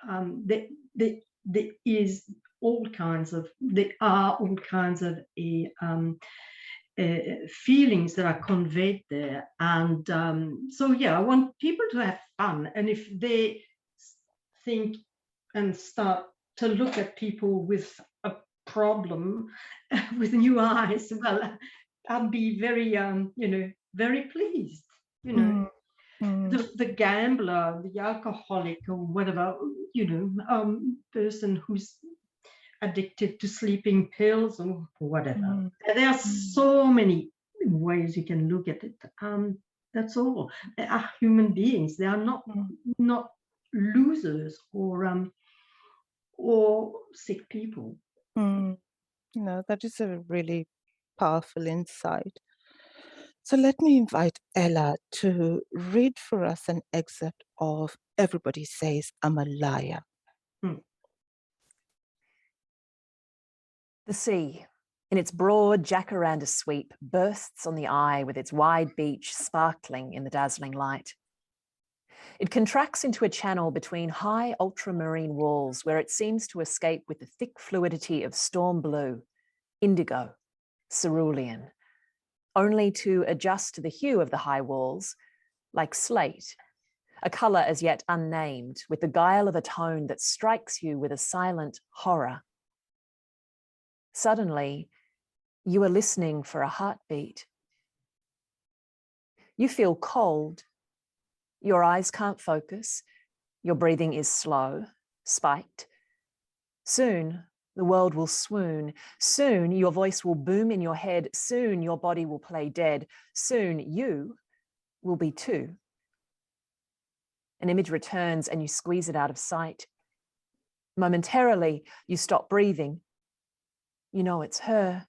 is all kinds of, feelings that are conveyed there. And so yeah, I want people to have fun, and if they think and start to look at people with a problem with new eyes, well, I'll be very very pleased. The gambler, the alcoholic, or whatever, person who's addicted to sleeping pills or whatever. There are so many ways you can look at it. That's all. They are human beings. They are not losers or sick people. No, that is a really powerful insight. So let me invite Ella to read for us an excerpt of Everybody Says I'm a Liar. The sea, in its broad jacaranda sweep, bursts on the eye with its wide beach sparkling in the dazzling light. It contracts into a channel between high ultramarine walls where it seems to escape with the thick fluidity of storm blue, indigo, cerulean, only to adjust to the hue of the high walls, like slate, a colour as yet unnamed, with the guile of a tone that strikes you with a silent horror. Suddenly, you are listening for a heartbeat. You feel cold. Your eyes can't focus. Your breathing is slow, spiked. Soon, the world will swoon. Soon, your voice will boom in your head. Soon, your body will play dead. Soon, you will be too. An image returns and you squeeze it out of sight. Momentarily, you stop breathing. You know it's her.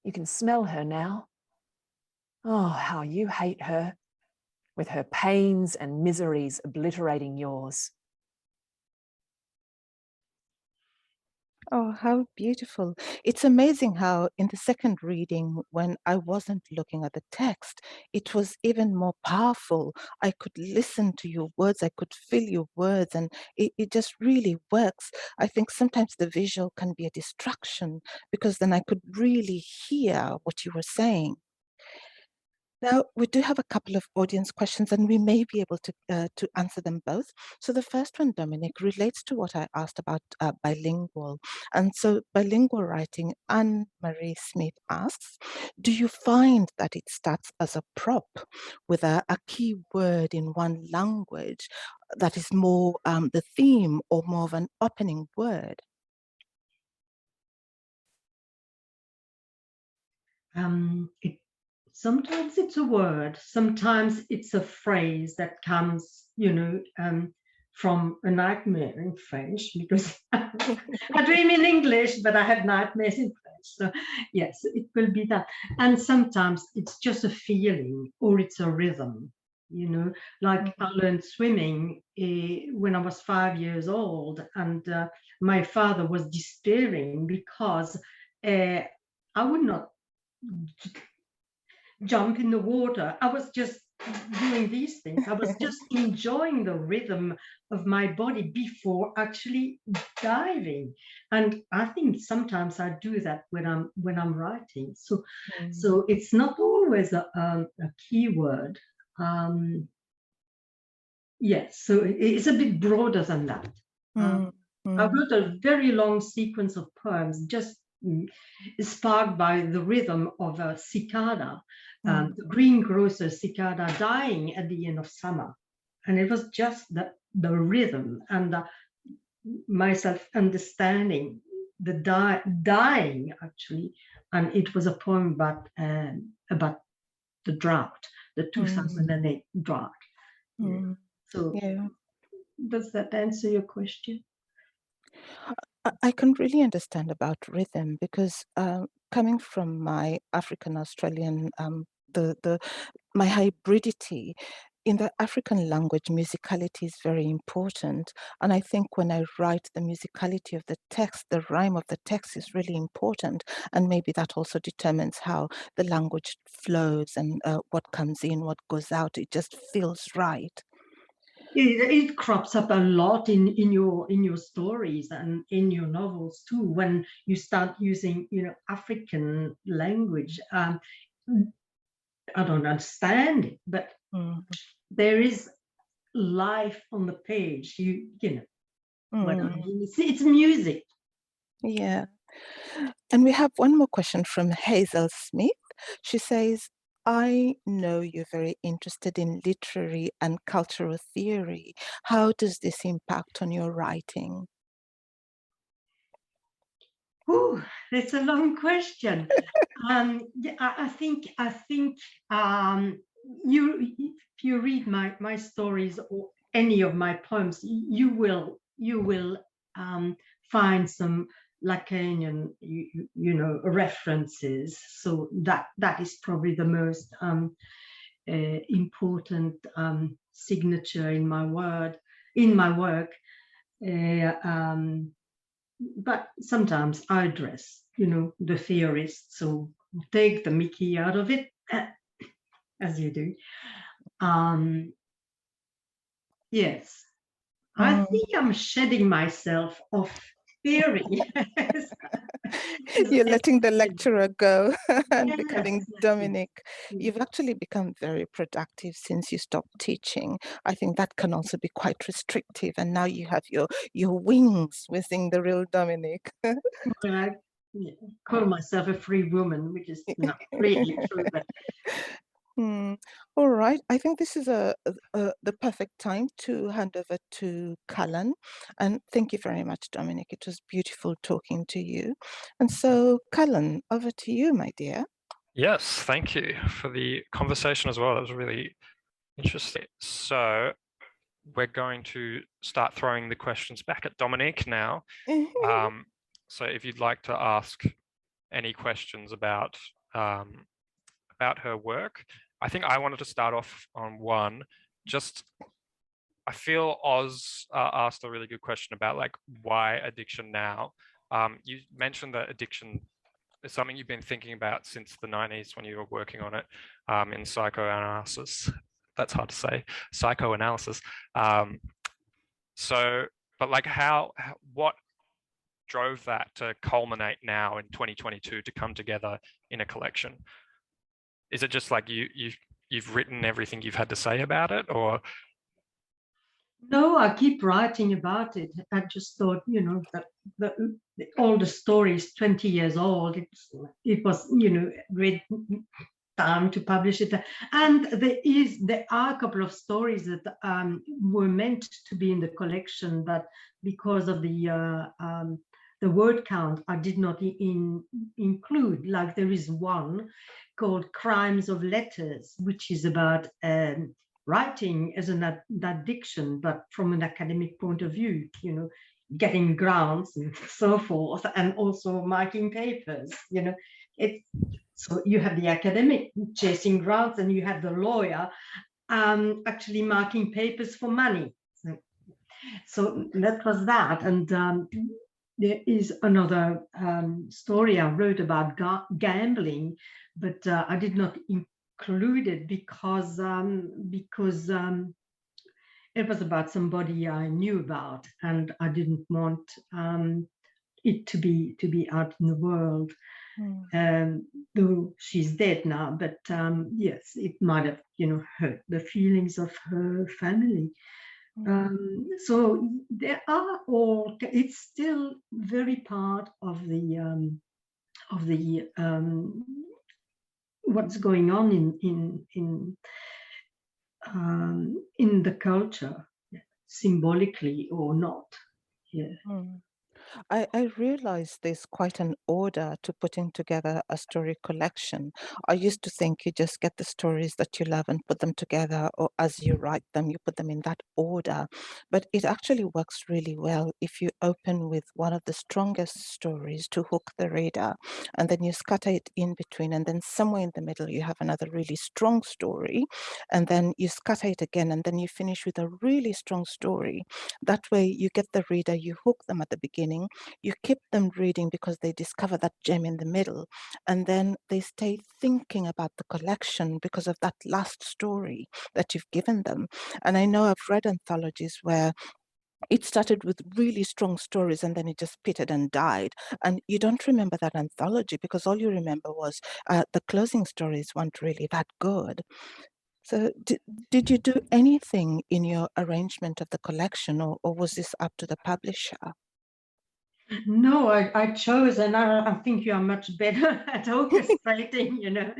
You can smell her now. Oh, how you hate her, with her pains and miseries obliterating yours. Oh, how beautiful. It's amazing how in the second reading, when I wasn't looking at the text, it was even more powerful. I could listen to your words, I could feel your words, and it just really works. I think sometimes the visual can be a distraction because then I could really hear what you were saying. Now, we do have a couple of audience questions and we may be able to answer them both. So the first one, Dominic, relates to what I asked about bilingual. And so bilingual writing, Anne-Marie Smith asks, do you find that it starts as a prop with a key word in one language that is more the theme or more of an opening word? Sometimes it's a word, sometimes it's a phrase that comes, from a nightmare in French, because I dream in English, but I have nightmares in French. So yes, it will be that. And sometimes it's just a feeling or it's a rhythm, like I learned swimming when I was 5 years old, and my father was despairing because I would not jump in the water. I was just doing these things. I was just enjoying the rhythm of my body before actually diving. And I think sometimes I do that when I'm writing. So it's not always a keyword. Yes, so it's a bit broader than that. I wrote a very long sequence of poems just sparked by the rhythm of a cicada, the greengrocer cicada dying at the end of summer. And it was just the rhythm and myself understanding the dying, actually. And it was a poem about the drought, the 2008 drought. So does that answer your question? I can really understand about rhythm because coming from my African Australian, my hybridity, in the African language, musicality is very important. And I think when I write, the musicality of the text, the rhyme of the text is really important. And maybe that also determines how the language flows and what comes in, what goes out. It just feels right. It crops up a lot in your stories and in your novels too, when you start using African language. I don't understand it, but there is life on the page. What I mean, it's music. Yeah. And we have one more question from Hazel Smith. She says, I know you're very interested in literary and cultural theory. How does this impact on your writing? Ooh, that's a long question. I think if you read my stories or any of my poems, you will find some Lacanian references. So that is probably the most important signature in my work. But sometimes I dress, the theorists, so take the Mickey out of it, as you do. Yes. I think I'm shedding myself of theory. You're letting the lecturer go and Yes, becoming yes. Dominic. Yes. You've actually become very productive since you stopped teaching. I think that can also be quite restrictive. And now you have your wings within the real Dominic. Well, I call myself a free woman, which is not really true, but All right. I think this is the perfect time to hand over to Cullen. And thank you very much, Dominic. It was beautiful talking to you. And so, Cullen, over to you, my dear. Yes, thank you for the conversation as well. That was really interesting. So we're going to start throwing the questions back at Dominique now. So if you'd like to ask any questions about her work, I think I wanted to start off on one. Just, I feel Oz asked a really good question about like why addiction now. You mentioned that addiction is something you've been thinking about since the 90s when you were working on it in psychoanalysis. That's hard to say, psychoanalysis. So, but like what drove that to culminate now in 2022 to come together in a collection? Is it just like you've written everything you've had to say about it, or? no, I keep writing about it. I just thought, you know, that all the stories 20 years old, it was, you know, read time to publish it. And there are a couple of stories that were meant to be in the collection, but because of the word count, I did not include. Like there is one called Crimes of Letters, which is about writing as an addiction, but from an academic point of view, you know, getting grants and so forth, and also marking papers, you know. So you have the academic chasing grants, and you have the lawyer actually marking papers for money. So that was that. And there is another story I wrote about gambling, but I did not include it because it was about somebody I knew about, and I didn't want it to be out in the world. Though she's dead now, but yes, it might have, you know, hurt the feelings of her family. So there are all. It's still very part of the what's going on in the culture, symbolically or not. Yeah. I realize there's quite an order to putting together a story collection. I used to think you just get the stories that you love and put them together, or as you write them, you put them in that order. But it actually works really well if you open with one of the strongest stories to hook the reader, and then you scatter it in between, and then somewhere in the middle you have another really strong story, and then you scatter it again, and then you finish with a really strong story. That way you get the reader, you hook them at the beginning, you keep them reading because they discover that gem in the middle, and then they stay thinking about the collection because of that last story that you've given them. And I know I've read anthologies where it started with really strong stories and then it just pitted and died. And you don't remember that anthology because all you remember was the closing stories weren't really that good. So did you do anything in your arrangement of the collection, or was this up to the publisher? No, I chose, and I think you are much better at orchestrating, you know,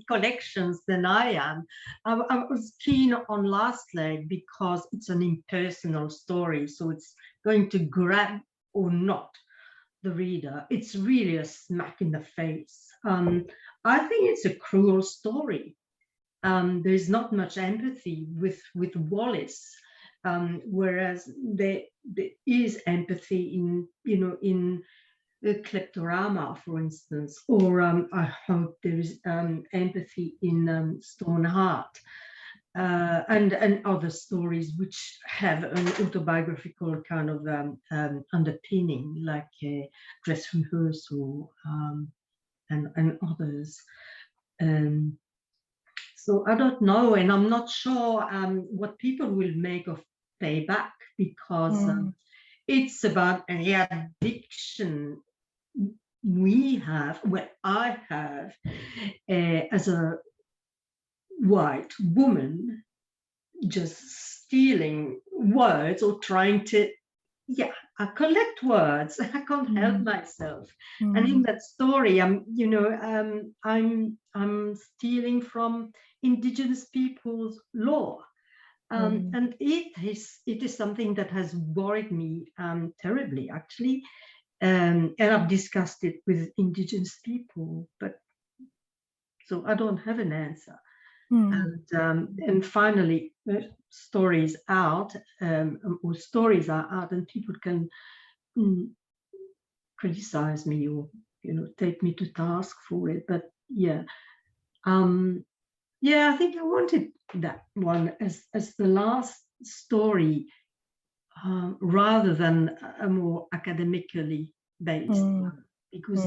collections than I am. I was keen on Last Leg because it's an impersonal story, so it's going to grab or not the reader. It's really a smack in the face. I think it's a cruel story. There's not much empathy with Wallace. Whereas there is empathy in, you know, in the Kleptorama, for instance, or I hope there is empathy in Stoneheart, and other stories which have an autobiographical kind of underpinning, like Dress Rehearsal and others. So I don't know, and I'm not sure what people will make of Payback, because it's about the addiction we have, well, I have, as a white woman, just stealing words or trying to, I collect words. I can't help myself. And in that story, I'm stealing from indigenous people's law. And it is something that has worried me terribly, actually. And I've discussed it with indigenous people, but so I don't have an answer. And finally, stories out, or stories are out, and people can criticize me or take me to task for it. But I think I wanted that one as the last story, rather than a more academically based one, because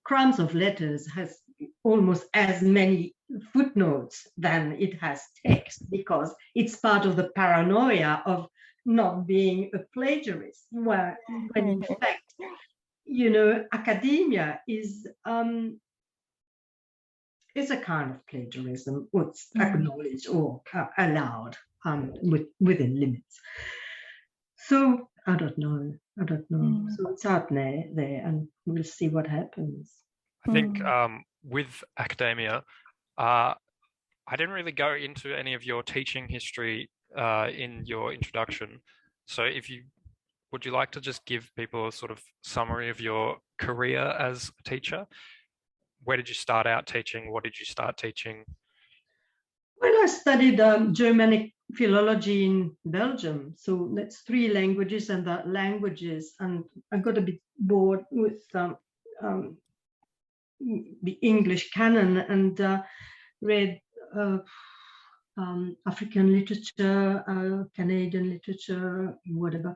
Crimes of Letters has almost as many footnotes than it has text, because it's part of the paranoia of not being a plagiarist, when in fact, academia is a kind of plagiarism, what's acknowledged or allowed within limits. So I don't know. So it's out there, and we'll see what happens. I think with academia, I didn't really go into any of your teaching history in your introduction. So would you like to just give people a sort of summary of your career as a teacher? Where did you start out teaching? What did you start teaching? Well, I studied Germanic philology in Belgium. So that's 3 languages, and the languages. And I got a bit bored with the English canon, and read African literature, Canadian literature, whatever,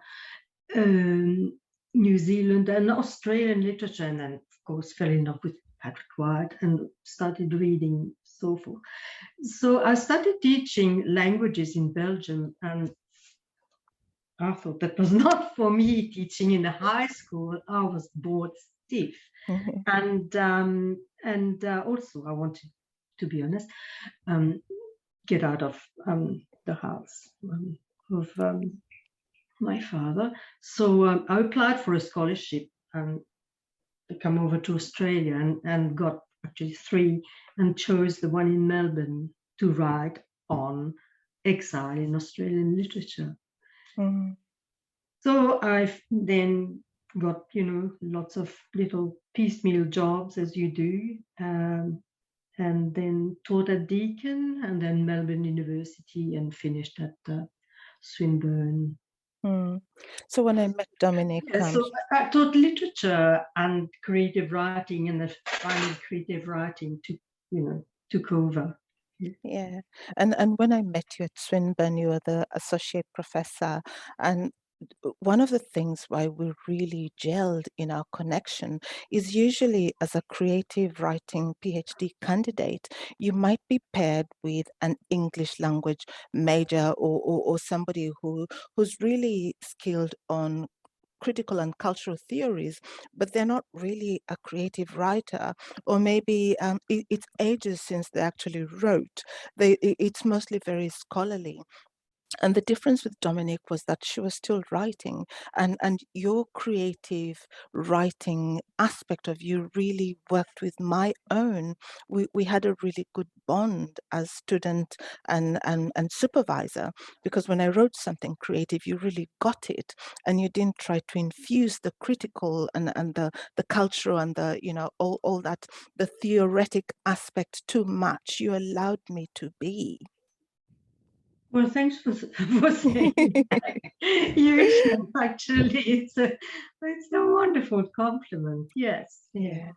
New Zealand and Australian literature, and then of course fell in love with Patrick White and started reading so forth. So I started teaching languages in Belgium, and I thought that was not for me. Teaching in a high school, I was bored stiff, and also I wanted, to be honest, get out of the house of my father. So I applied for a scholarship and come over to Australia, and got actually 3, and chose the one in Melbourne to write on exile in Australian literature. So I've then got, lots of little piecemeal jobs, as you do, and then taught at Deakin, and then Melbourne University, and finished at Swinburne. So when I met Dominic, so I taught literature and creative writing, and then finally creative writing took over. Yeah, and when I met you at Swinburne, you were the associate professor, and one of the things why we really gelled in our connection is usually as a creative writing PhD candidate, you might be paired with an English language major or somebody who's really skilled on critical and cultural theories, but they're not really a creative writer, or maybe it's ages since they actually wrote. It's mostly very scholarly. And the difference with Dominic was that she was still writing, and your creative writing aspect of you really worked with my own. We had a really good bond as student and supervisor, because when I wrote something creative, you really got it, and you didn't try to infuse the critical and the cultural and the, all that, the theoretic aspect too much. You allowed me to be. Well, thanks for saying that. You actually, it's a wonderful compliment. Yes. Yeah.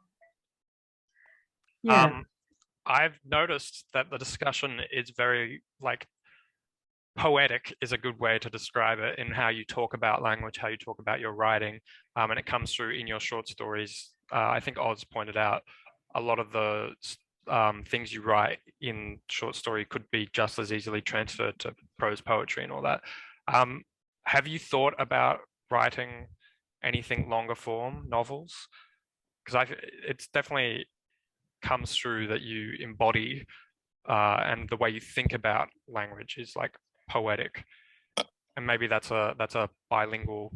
I've noticed that the discussion is very poetic is a good way to describe it, in how you talk about language, how you talk about your writing, and it comes through in your short stories. I think Oz pointed out a lot of the things you write in short story could be just as easily transferred to prose poetry and all that. Have you thought about writing anything longer form novels? Because it's definitely comes through that you embody and the way you think about language is like poetic, and maybe that's a bilingual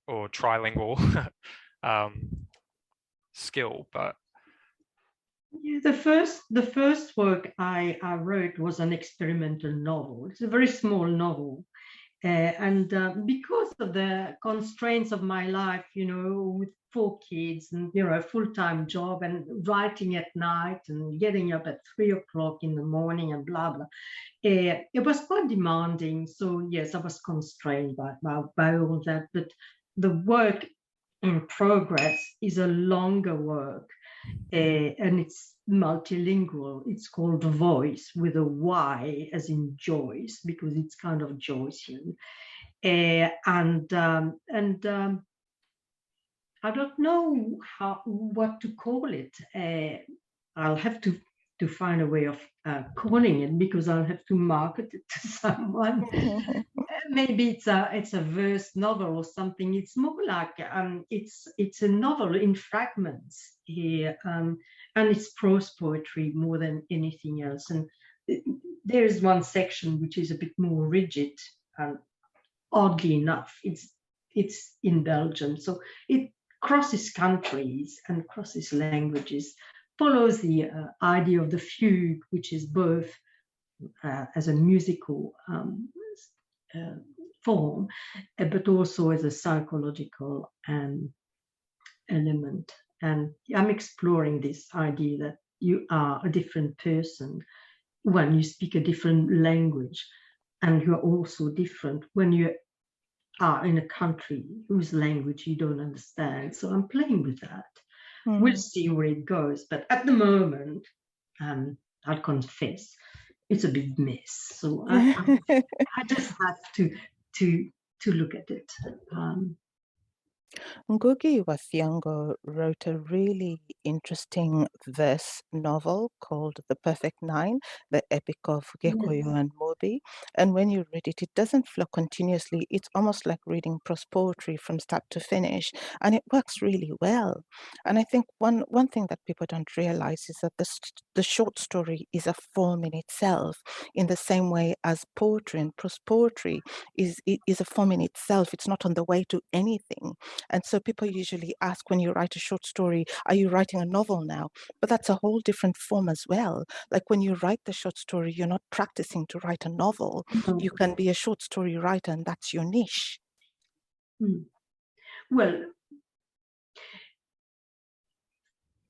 or trilingual skill. But yeah, the first work I wrote was an experimental novel. It's a very small novel. And because of the constraints of my life, with 4 kids and, a full-time job and writing at night and getting up at 3 o'clock in the morning and blah, blah, it was quite demanding. So yes, I was constrained by all that. But the work in progress is a longer work. And it's multilingual. It's called Voice with a Y as in Joyce, because it's kind of Joycean. And I don't know what to call it. I'll have to find a way of calling it, because I'll have to market it to someone. Maybe it's a verse novel or something. It's more like it's a novel in fragments here, and it's prose poetry more than anything else. And there is one section which is a bit more rigid, and oddly enough, it's in Belgium, so it crosses countries and crosses languages, follows the idea of the fugue, which is both as a musical form, but also as a psychological element. And I'm exploring this idea that you are a different person when you speak a different language, and you're also different when you are in a country whose language you don't understand. So I'm playing with that. We'll see where it goes. But at the moment, I'll confess, it's a big mess. So I just have to look at it. Ngugi wa Thiong'o wrote a really interesting verse novel called The Perfect Nine, the epic of Gekuyu and Mobi. And when you read it, it doesn't flow continuously. It's almost like reading prose poetry from start to finish, and it works really well. And I think one thing that people don't realize is that the short story is a form in itself, in the same way as poetry and prose poetry is a form in itself. It's not on the way to anything. And so people usually ask, when you write a short story, are you writing a novel now? But that's a whole different form as well. Like when you write the short story, you're not practicing to write a novel. You can be a short story writer, and that's your niche. Well,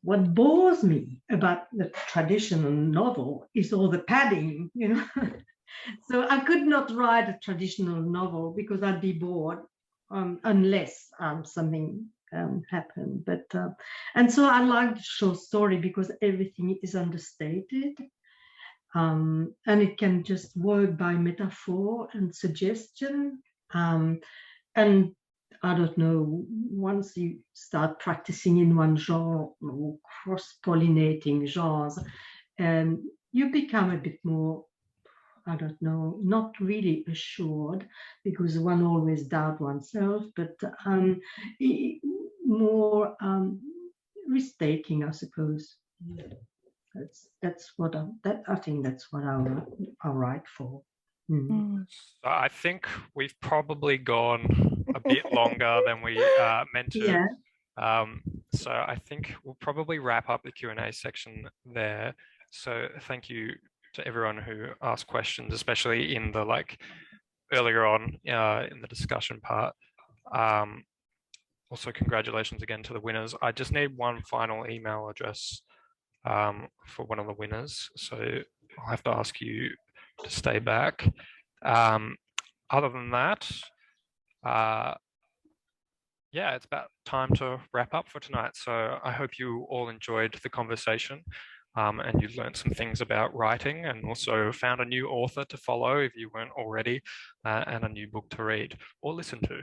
what bores me about the traditional novel is all the padding, So I could not write a traditional novel because I'd be bored. Unless something happened. But and so I like the short story because everything is understated, and it can just work by metaphor and suggestion. And I don't know, once you start practicing in one genre or cross-pollinating genres, you become a bit more, I don't know, not really assured, because one always doubts oneself, but more risk-taking, I suppose. That's what I think that's what I'll write for. So I think we've probably gone a bit longer than we meant to. Yeah. So I think we'll probably wrap up the Q&A section there. So thank you to everyone who asked questions, especially in the earlier on in the discussion part. Also, congratulations again to the winners. I just need one final email address for one of the winners, so I'll have to ask you to stay back. Other than that, yeah, it's about time to wrap up for tonight. So I hope you all enjoyed the conversation. And you've learned some things about writing, and also found a new author to follow if you weren't already, and a new book to read or listen to.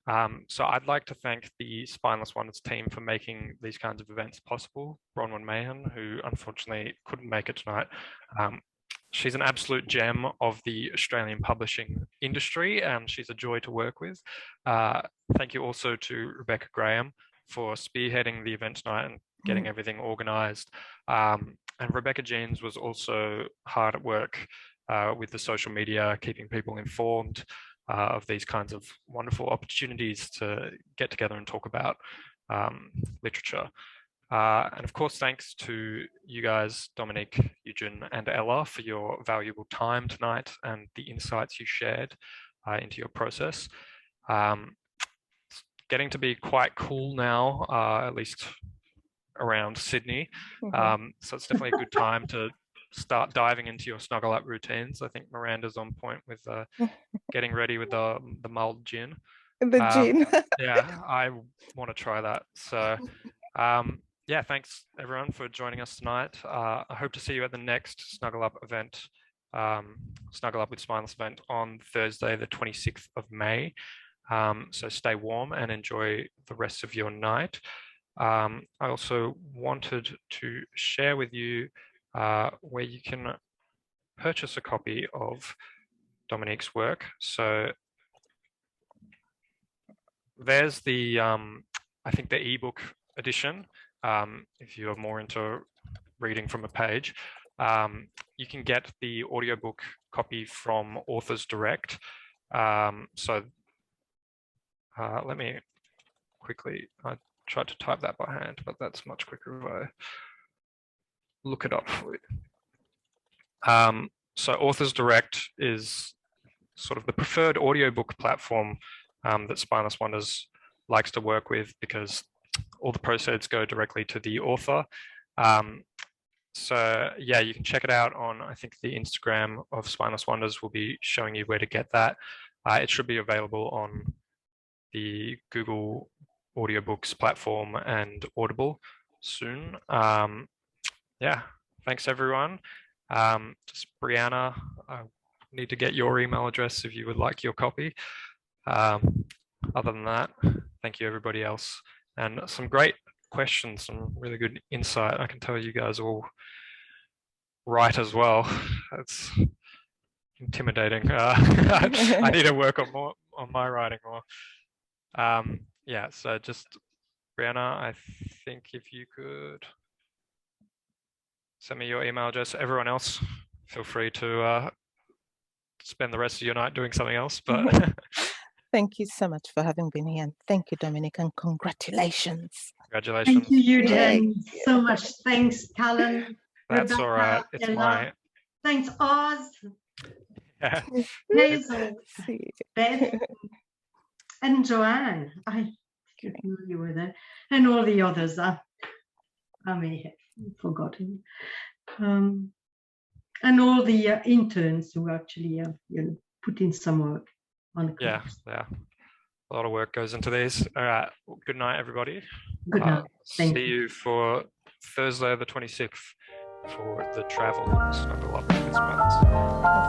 So I'd like to thank the Spineless Wonders team for making these kinds of events possible. Bronwyn Mahan, who unfortunately couldn't make it tonight. She's an absolute gem of the Australian publishing industry, and she's a joy to work with. Thank you also to Rebecca Graham for spearheading the event tonight and getting everything organised. And Rebecca Jeans was also hard at work with the social media, keeping people informed of these kinds of wonderful opportunities to get together and talk about literature. And of course, thanks to you guys, Dominique, Eugene, and Ella, for your valuable time tonight and the insights you shared into your process. It's getting to be quite cool now, at least around Sydney. So it's definitely a good time to start diving into your Snuggle Up routines. I think Miranda's on point with getting ready with the mulled gin. The gin. Yeah, I want to try that. So yeah, thanks everyone for joining us tonight. I hope to see you at the next Snuggle Up event, Snuggle Up with Spineless event on Thursday, the 26th of May. So stay warm and enjoy the rest of your night. I also wanted to share with you where you can purchase a copy of Dominique's work. So there's the, I think the ebook edition. If you are more into reading from a page, you can get the audiobook copy from Authors Direct. So let me quickly, I tried to type that by hand, but that's much quicker if I look it up for you. So Authors Direct is sort of the preferred audiobook platform that Spineless Wonders likes to work with, because all the proceeds go directly to the author. So yeah, you can check it out on, I think the Instagram of Spineless Wonders will be showing you where to get that. It should be available on the Google Audiobooks platform and Audible soon. Yeah, thanks everyone. Just Brianna, I need to get your email address if you would like your copy. Other than that, thank you everybody else. And some great questions, some really good insight. I can tell you guys all write as well. It's intimidating. I need to work on more on my writing more. Yeah, so just Brianna, I think if you could send me your email address. Everyone else, feel free to spend the rest of your night doing something else. But thank you so much for having been here, and thank you, Dominic, and congratulations. Congratulations. Thank you, Eugene. So much. Thanks, Callan. That's Rebecca, all right. It's Ella. my. Thanks, Oz. Yeah. Hazel, Beth, and Joanne. I didn't know you were there, and all the others. I may have forgotten. And all the interns who actually put in some work on the course. Yeah. A lot of work goes into these. All right. Well, good night, everybody. Good night. Thank See you for Thursday the 26th for the travel Snuggle Up with Spineless.